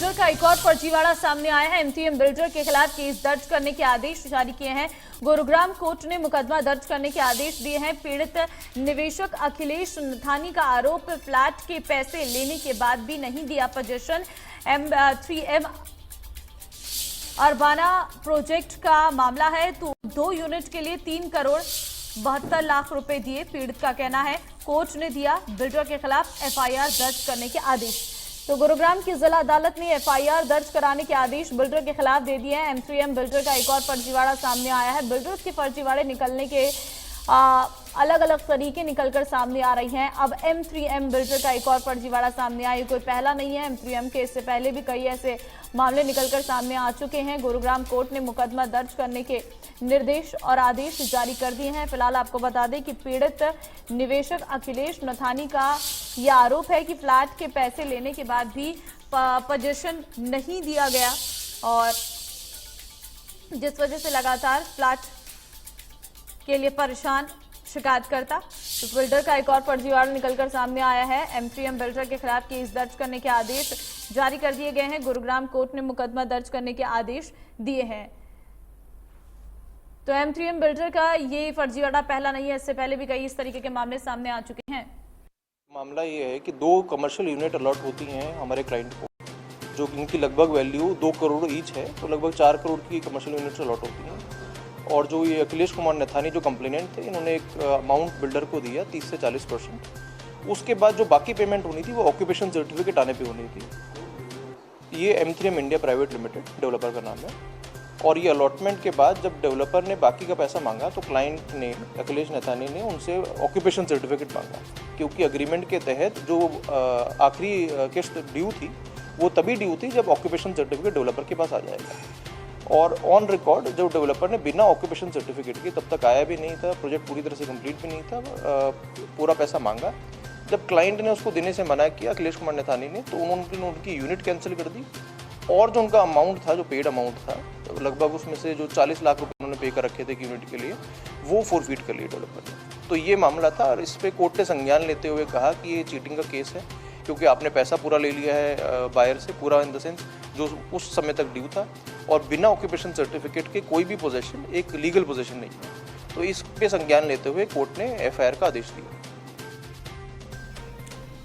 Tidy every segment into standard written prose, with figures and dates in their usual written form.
Builder का एक और फर्जीवाड़ा सामने आया है। एमटीएम बिल्डर के खिलाफ केस दर्ज करने के आदेश जारी किए हैं। गुरुग्राम कोर्ट ने मुकदमा दर्ज करने के आदेश दिए हैं। पीड़ित निवेशक अखिलेश नथानी का आरोप, फ्लैट के पैसे लेने के बाद भी नहीं दिया पोजीशन। M3M अरबाना प्रोजेक्ट का मामला है, तो 2 यूनिट के लिए 3 करोड़ 72 लाख रुपए दिए। पीड़ित का कहना है कोर्ट ने दिया बिल्डर के खिलाफ एफआईआर दर्ज करने के आदेश। तो गुरुग्राम की जिला अदालत ने एफआईआर दर्ज कराने के आदेश बिल्डर के खिलाफ दे दिए हैं। M3M बिल्डर का एक और फर्जीवाड़ा सामने आया है। बिल्डर्स के फर्जीवाड़े निकलने के अलग अलग तरीके निकलकर सामने आ रही हैं। अब M3M बिल्डर का एक और फर्जीवाड़ा सामने आया, कोई पहला नहीं है। M3M के इससे पहले भी कई ऐसे मामले निकलकर सामने आ चुके हैं। गुरुग्राम कोर्ट ने मुकदमा दर्ज करने के निर्देश और आदेश जारी कर दिए हैं। फिलहाल आपको बता दें कि पीड़ित निवेशक अखिलेश नथानी का यह आरोप है कि फ्लैट के पैसे लेने के बाद भी पोजीशन नहीं दिया गया, और जिस वजह से लगातार फ्लैट के लिए परेशान शिकायतकर्ता। तो बिल्डर का एक और फर्जीवाड़ा निकलकर सामने आया है। M3M बिल्डर के खिलाफ केस दर्ज करने के आदेश जारी कर दिए गए हैं। गुरुग्राम कोर्ट ने मुकदमा दर्ज करने के आदेश दिए हैं। तो M3M बिल्डर का ये फर्जीवाड़ा पहला नहीं है, इससे पहले भी कई इस तरीके के मामले सामने आ चुके हैं। मामला ये है कि 2 कमर्शियल यूनिट अलॉट होती हैं हमारे क्लाइंट को, जो इनकी लगभग वैल्यू 2 करोड़ ईच है, तो लगभग 4 करोड़ की कमर्शियल यूनिट्स अलॉट होती हैं। और जो ये अखिलेश कुमार नथानी जो कंप्लेनेंट थे, इन्होंने एक अमाउंट बिल्डर को दिया 30 से 40%। उसके बाद जो बाकी पेमेंट होनी थी वो ऑक्यूपेशन सर्टिफिकेट आने पे होनी थी। ये M3M India private limited developer का नाम है। और ये अलॉटमेंट के बाद जब डेवलपर ने बाकी का पैसा मांगा तो क्लाइंट ने, अखिलेश नथानी ने, उनसे ऑक्यूपेशन सर्टिफिकेट मांगा, क्योंकि अग्रीमेंट के तहत जो आखिरी किस्त ड्यू थी वो तभी ड्यू थी जब ऑक्यूपेशन सर्टिफिकेट डेवलपर के पास आ जाएगा। और ऑन रिकॉर्ड जो डेवलपर ने बिना ऑक्यूपेशन सर्टिफिकेट के तब तक आया भी नहीं था, प्रोजेक्ट पूरी तरह से कंप्लीट भी नहीं था, पूरा पैसा मांगा। जब क्लाइंट ने उसको देने से मना किया अखिलेश कुमार नथानी ने, तो उन्होंने उनकी यूनिट कैंसिल कर दी। और जो उनका अमाउंट था, जो पेड अमाउंट था, तो लगभग उसमें से जो 40 लाख रुपए उन्होंने पे कर रखे थे यूनिट के लिए, वो फोरफीट कर लिए डेवलपर ने। तो ये मामला था और इस पर कोर्ट ने संज्ञान लेते हुए कहा कि ये चीटिंग का केस है, क्योंकि आपने पैसा पूरा ले लिया है बायर से, पूरा इन द सेंस जो उस समय तक ड्यू था, और बिना ऑक्यूपेशन सर्टिफिकेट के कोई भी पोजीशन एक लीगल पोजीशन नहीं है। तो इस पे संज्ञान लेते हुए कोर्ट ने एफआईआर का आदेश दिया।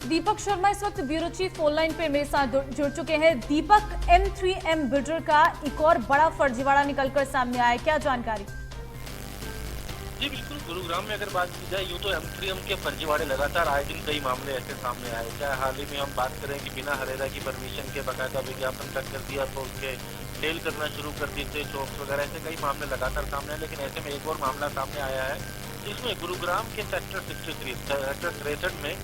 दीपक शर्मा इस वक्त ब्यूरो चीफ फोन लाइन पे मेरे साथ जुड़ चुके हैं। दीपक, M3M बिल्डर का एक और बड़ा फर्जीवाड़ा निकलकर सामने आया, क्या जानकारी? जी बिल्कुल, गुरुग्राम में अगर बात की जाए, यूँ तो M3M के फर्जीवाड़े लगातार आए दिन कई मामले ऐसे सामने आए। चाहे हाल ही में हम बात करें कि बिना हरेरा की परमिशन के बाकायदा विज्ञापन तक कर दिया तो उसके सेल करना शुरू कर दिए थे, शॉप्स वगैरह, ऐसे कई मामले लगातार सामने आए। लेकिन ऐसे में एक और मामला सामने आया है जिसमें गुरुग्राम के सेक्टर 63 में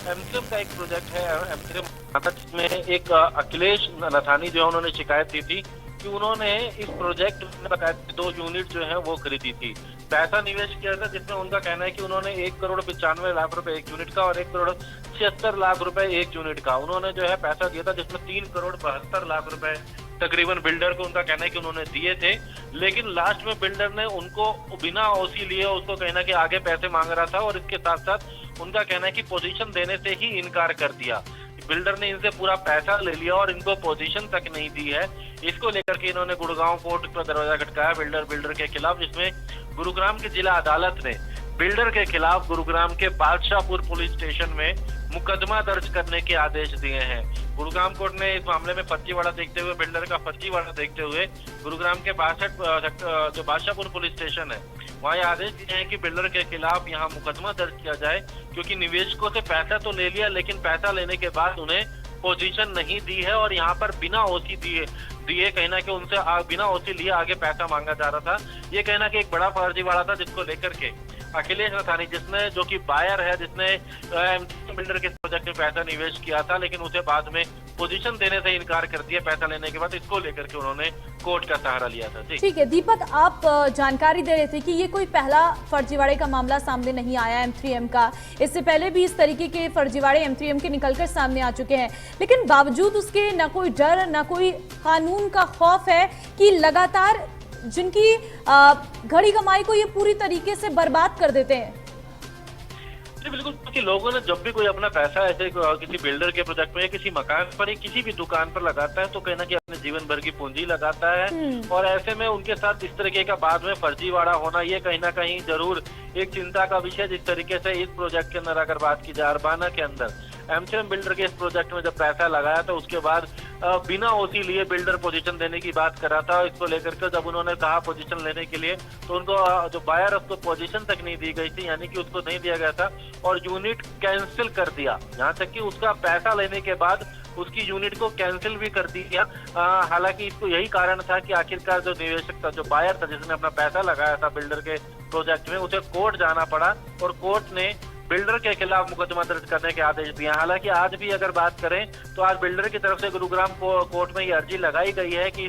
M3M का एक प्रोजेक्ट है M3M, जिसमें एक अखिलेश नथानी जो है उन्होंने शिकायत दी थी कि उन्होंने इस प्रोजेक्ट में बकायदा 2 यूनिट जो है वो खरीदी थी, पैसा निवेश किया था, जिसमें उनका कहना है कि उन्होंने 1 करोड़ 95 लाख रुपए एक यूनिट का और 1 करोड़ 76 लाख रुपए एक यूनिट का उन्होंने जो है पैसा दिया था, जिसमें 3 करोड़ 72 लाख रुपए तकरीबन बिल्डर को उनका कहना है कि उन्होंने दिए थे। लेकिन लास्ट में बिल्डर ने उनको बिना ओसी लिए उसको कहना कि आगे पैसे मांग रहा था, और इसके साथ साथ उनका कहना है कि पोजीशन देने से ही इनकार कर दिया। बिल्डर ने इनसे पूरा पैसा ले लिया और इनको पोजीशन तक नहीं दी है। इसको लेकर के इन्होंने गुड़गांव कोर्ट का दरवाजा खटकाया बिल्डर के खिलाफ, जिसमें गुरुग्राम की जिला अदालत ने बिल्डर के खिलाफ गुरुग्राम के बादशाहपुर पुलिस स्टेशन में मुकदमा दर्ज करने के आदेश दिए हैं। गुरुग्राम कोर्ट ने इस मामले में फर्जीवाड़ा देखते हुए, बिल्डर का फर्जीवाड़ा देखते हुए, गुरुग्राम के 62 जो बादशाहपुर पुलिस स्टेशन है वहाँ ये आदेश दिए हैं कि बिल्डर के खिलाफ यहाँ मुकदमा दर्ज किया जाए, क्योंकि निवेशकों से पैसा तो ले लिया लेकिन पैसा लेने के बाद उन्हें पोजीशन नहीं दी है, और यहाँ पर बिना ओसी दिए कहना कि उनसे बिना ओसी लिए आगे पैसा मांगा जा रहा था। ये कहना कि एक बड़ा फर्जीवाड़ा था, जिसको लेकर के अखिलेश नथानी, जिसने जो कि बायर है, जिसने M3M बिल्डर के प्रोजेक्ट में पैसा निवेश किया था, लेकिन उसे बाद में पोजीशन देने से इनकार कर दिया पैसा लेने के बाद, इसको लेकर के उन्होंने कोर्ट का सहारा लिया था। ठीक है दीपक, आप जानकारी दे रहे थे कि ये कोई पहला फर्जीवाड़े का मामला सामने नहीं आया M3M का, इससे पहले भी इस तरीके के फर्जीवाड़े M3M के निकलकर सामने आ चुके हैं, लेकिन बावजूद उसके न कोई डर न कोई कानून का खौफ है कि लगातार जिनकी घड़ी कमाई को ये पूरी तरीके से बर्बाद कर देते हैं। जी बिल्कुल, क्योंकि लोगों ने जब भी कोई अपना पैसा ऐसे किसी बिल्डर के प्रोजेक्ट में या किसी मकान पर या किसी भी दुकान पर लगाता है तो कहीं ना कहीं अपने जीवन भर की पूंजी लगाता है। और ऐसे में उनके साथ इस तरीके का बाद में फर्जीवाड़ा होना ये कहीं ना कहीं जरूर एक चिंता का विषय। जिस तरीके से इस प्रोजेक्ट के अंदर अगर बात की जाए, अरबाना के अंदर एमसीएम बिल्डर के इस प्रोजेक्ट में जब पैसा लगाया तो उसके बाद बिना ओसी लिए बिल्डर पोजीशन देने की बात कर रहा था। इसको लेकर के जब उन्होंने कहा पोजीशन लेने के लिए तो उनको जो बायर उसको पोजीशन तक नहीं दी गई थी, यानी कि उसको नहीं दिया गया था और यूनिट कैंसिल कर दिया। यहाँ तक कि उसका पैसा लेने के बाद उसकी यूनिट को कैंसिल भी कर दिया। हालांकि इसको यही कारण था कि आखिरकार जो निवेशक था, जो बायर था, जिसने अपना पैसा लगाया था बिल्डर के प्रोजेक्ट में, उसे कोर्ट जाना पड़ा और कोर्ट ने बिल्डर के खिलाफ मुकदमा दर्ज करने के आदेश दिए। हालांकि आज भी अगर बात करें तो आज बिल्डर की तरफ से गुरुग्राम कोर्ट में ये अर्जी लगाई गई है कि